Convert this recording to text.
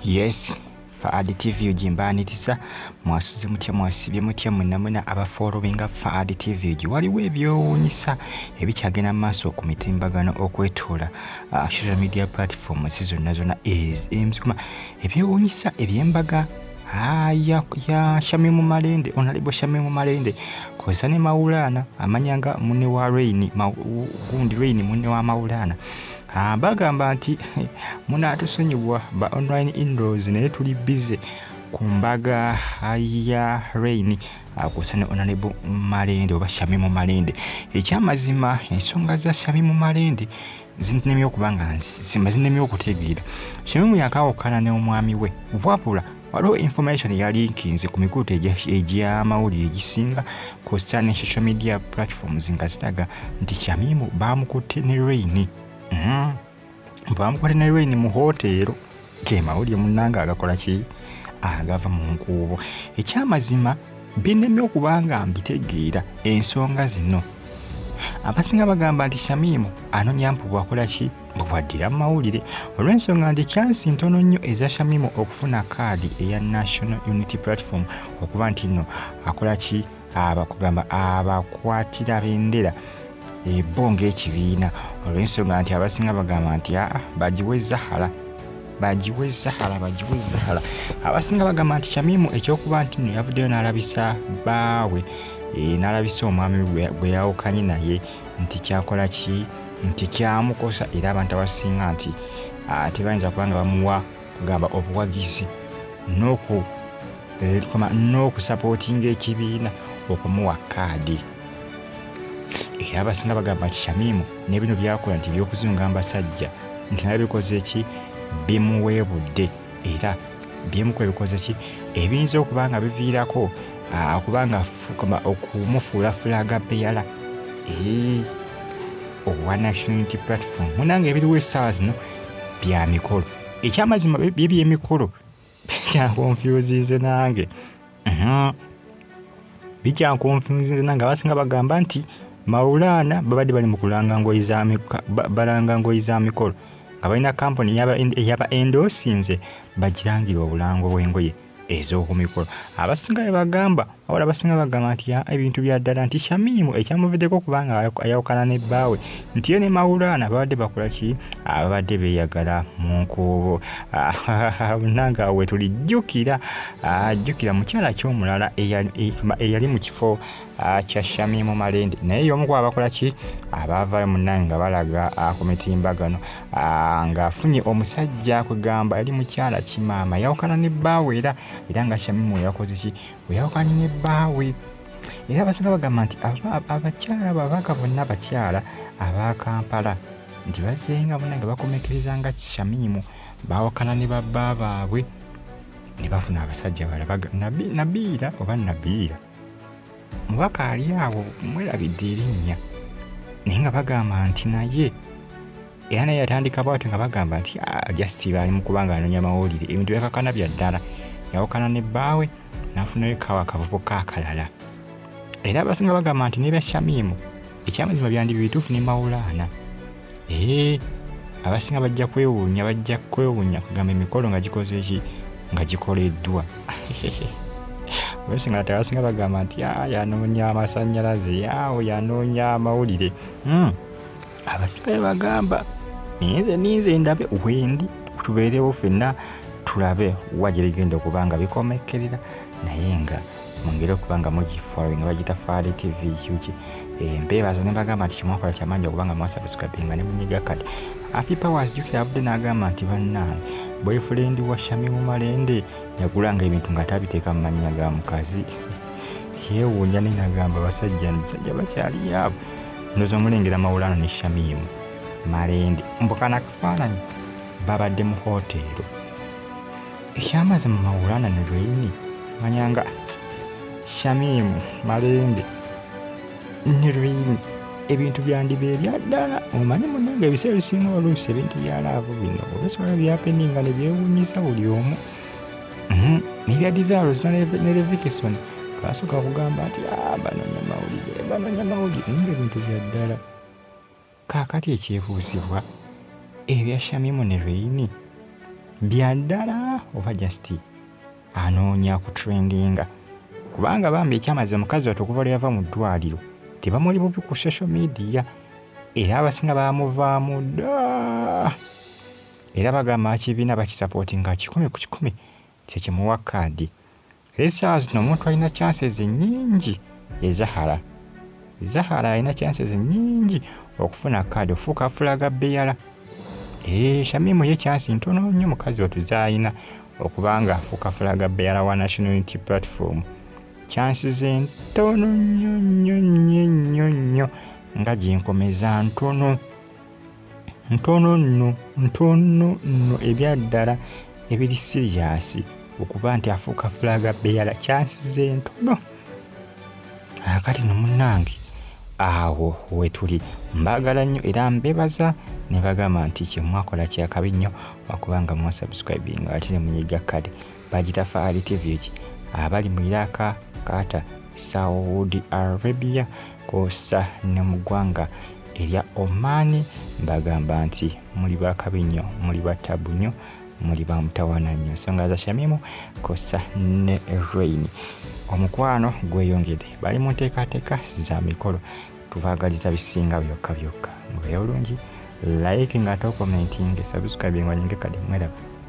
Yes, Faadi TV ugimbaniriza mwasuze mutya mwasibye mutya munamuna abafollowinga Faadi TV waliwo ebyowuunyisa ebikyagenda mu maaso ku mitimbagano okwetoola social media platforms zonna emizikuma ebyowuunyisa ebyembaga ya Shamimu Malende, Honorable Shamimu Malende kosa ne Maulana amanyanga munne wa Rain gundi Rain munne wa Maulana bagamba nti munatusonyiwa ba online indoors naye tuli busy ku mbaga ya Rain kosa ne Honorable Malende oba Shamimu Malende. Ekyamazima ensonga za Shamimu Malende zinnemye okubanga zinnemye okutegeera. Shamimu yakawukana ne omwami we wabula waliwo information yali nkinze ku mikutu egy'amawulire egisinga kosa ne social media platforms nga ziraga nti Shamimu bamukutte ne Rain. Bamukutte ne Rain mu hoteero ke mawulire munnanga agakola ki agava mu nkuubo. Ekyamazima binnemye okubanga mbitegeera ensonga zino. Abasinga bagamba nti Shamimu anonya mpu bwakola ki bwaddira mu mawulire olw'ensonga nti chansi ntono nnyo eza Shamimu okufuna kaadi eya National Unity Platform okuba nti nno akola ki abakugamba abakwatira bendera ebbonga ekibiina olw'ensonga nti abasinga bagamba nti bagiweza hala. Abasinga bagamba nti Shamimu ekyokuba nti nno yavuddeyo n'alabisa baawe n'alabisa omwami bwe yawukanye naye nti kyakola ki nti kyamukosa era abantu abasinga nti tebayinza kubanga bamuwa kugamba obuwagizi n'okusapootinga ekibiina okumuwa kaadi. Era abasinga bagamba nti Shamimu ne bino byakola nti by'okuzunga abasajja nti nabyo bikoze ki bimuweebudde era byemukola bikoze ki ebiyinza okuba nga biviirako kubanga okumufuula fulaga beera owa National Unity Platform. Munange ebiriwo essaawa zino bya mikolo. Ekyamazima by'emikolo bikyankonfyuzinze nange. Bikyankonfyuzinze nange. Abasinga bagamba nti Maulana babadde bali mu kulanga ngoyi za mikolo nga balina kampuni eyaba endosinze bagirangire obulango bw'engoye ez'oku mikolo. Abasinga bagamba wabula abasinga bagamba nti ebintu bya ddala nti Shamimu ekyamuviddeko kubanga ayawukana ne bbaawe nti ye ne Maulana babadde bakola ki ababadde beeyagala mu nkuubo. Nange awo tulijjukira mukyala ky'omulala eyali mu kifo kya Shamimu Malende naye y'omu ku abakola ki abaavaayo munnange nga balaga ku mitimbagano ng'afunye omusajja kugamba yali mukyala kimaama yawukana ne bbaawe era nga Shamimu yakoze ki yawukanye ne bbaawe. Era abasinga bagamba nti abakyala babaka bonna abakyala aba Kampala nti bazenga munnange bakomekereza nga Shamimu baawukana ne babba baabwe ne bafuna abasajja balaba Nabiira oba Nabiira mubaka ali awo mwerabidde erinnya naye nga bagamba nti naye era naye yatandika bwatyo nga bagamba nti Justin ali mu kubanga anoonya mawulire ebintu byakakana bya ddala yawukana ne bbaawe n'afunayo akavubuka akalala. Era abasinga bagamba nti ne bya Shamimu ekyamazima byandi bituufu ne Maulana. Abasinga bajja kwewuunya kugamba emikolo nga gikoze ki nga gikoleddwa. Abasinga abasinga bagamba nti yanoonya amasannyalaze yanoonya amawulire. Abasinga bagamba ninze ndabe wendi tubeerewo ffenna tulabe wa gye bigenda okuba nga bikomekerera naye nga mwongere okuba nga mugifollowinga bagita Faadi TV yuki mbeebaza ne bagamba nti kimwakola kyamaanyi okuba nga mwasubscribinga ne munyiga kati. Happy Powers jjukira avudde n'agamba nti bannange boyfriend wa Shamimu Malende yagulanga ebintu nga tabiteeka mu mannya ga mukazi. Yeewuunya ne ngagamba abasajja bakyali abo ndowooza omulengera Maulana ne Shamimu Malende mbukana kafaananyi babadde mu hoteero. Ekyamazima Maulana ne Rain manyanga Shamimu Malende ne Rain ebintu byandiba ebya ddala. Omanyi munnange ebiseera ebisinga oluusi ebintu bya laavu bino obesobola byapeninga ne byewuunyisa buli omu. Nebya Desirous ne Levikison basooka kugamba nti banoonya mawulire naye ebintu bya ddala. Kaakati ekyebuuzibwa ebya Shamimu ne Rain bya ddala oba just anoonya ku trendinga, kubanga bambi ekyamaze omukazi wattu okuva lwe yava mu ddwaliro tebamuli bubi ku social media era abasinga bamuvaamu dda era bagamba kibiina bakisapootinga 10/10 kyekimuwa kaadi. Essaawa zino omuntu alina chances nnyingi Zahara alina chances nnyingi okufuna kaadi ofuuka fulaga beyala. Shamimu ye chance ntono nnyo mukazi wattu z'alina okubanga afuuka fulaga beyala wa National Unity Platform. Chances ntono nnyo nga gyenkomeza ntono nno ebya ddala ebiri serious okuba nti afuuka fulaga beyala. Chances ntono. Kati no munnange awo wetuli mbagala nnyo era mbebaza ne bagamba nti kyemwakola kyakabi nnyo okubanga mwasubscribinga ate ne munyiga kale bagita Faali TV abali mu Iraq, Qatar, Saudi Arabia kosa ne mu ggwanga erya Oman bagamba nti muli bakabi nnyo, muli batabu nnyo, muli bamutawana nnyo. Ensonga za Shamimu kosa ne Rain omukwano gweyongere bali mu nteekateeka za mikolo. Tubaagaliza bisinga byokka. Mubeere bulungi, like nga to commenting, subscribing wanyinge kadi mweraba.